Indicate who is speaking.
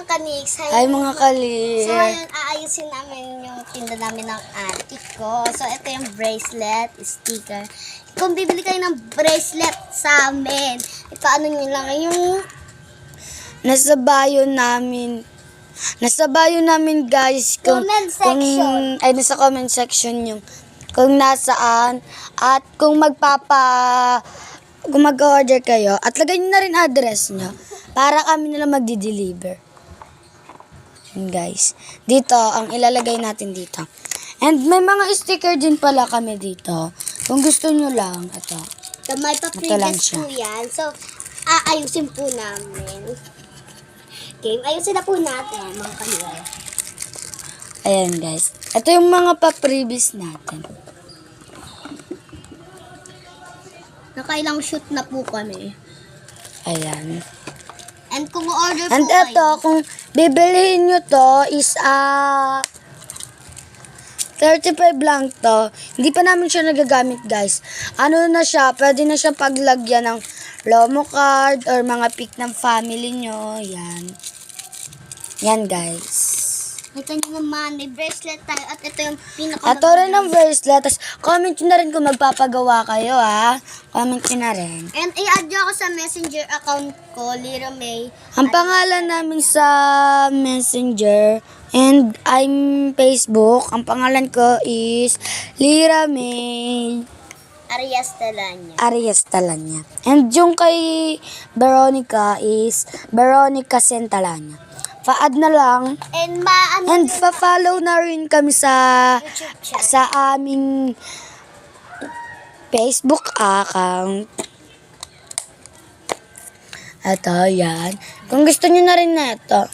Speaker 1: kaniks.
Speaker 2: Ay, mga kaliks.
Speaker 1: So, ngayon, aayusin namin yung tinda namin ng ate ko. So, ito yung bracelet, sticker. Kung bibili kayo ng bracelet sa amin, ito ano nyo lang, yung...
Speaker 2: Nasa bio namin guys.
Speaker 1: Comment section.
Speaker 2: Nasa comment section yung kung nasaan at kung mag-order kayo at lagay nyo na rin address nyo para kami nila magdi-deliver. Yun guys. Dito, ang ilalagay natin dito. And may mga sticker din pala kami dito. Kung gusto nyo lang, ito.
Speaker 1: So, may
Speaker 2: Ito lang
Speaker 1: pa-previous
Speaker 2: siya.
Speaker 1: po yan. So, aayusin po namin. Okay, ayusin na po natin, mga kaniks.
Speaker 2: Ayan guys. Ito yung mga pa-previous natin.
Speaker 1: Nakailang shoot na po kami.
Speaker 2: Ayan.
Speaker 1: And kung order po
Speaker 2: And ito,
Speaker 1: kayo,
Speaker 2: kung bibilihin nyo to is 35 lang to. Hindi pa namin siya nagagamit guys. Ano na siya, pwede na siya paglagyan ng Lomo card or mga pic ng family nyo. Yan. Yan guys.
Speaker 1: ito nyo naman, may bracelet tayo at ito yung
Speaker 2: Ito rin ang bracelet. Tapos comment nyo na rin kung magpapagawa kayo ha. Comment nyo na rin.
Speaker 1: And i-add nyo ako sa messenger account ko, Lira May.
Speaker 2: Ang pangalan namin sa Messenger and I'm Facebook. Ang pangalan ko is Lira May
Speaker 1: Arias Talanya.
Speaker 2: Arias Talanya. And yung kay Veronica is Veronica Sentalanya. Pa-add na lang.
Speaker 1: And
Speaker 2: And pa-follow na rin kami sa
Speaker 1: YouTube channel.
Speaker 2: sa aming Facebook account. Ito, yan. Kung gusto nyo na rin na ito.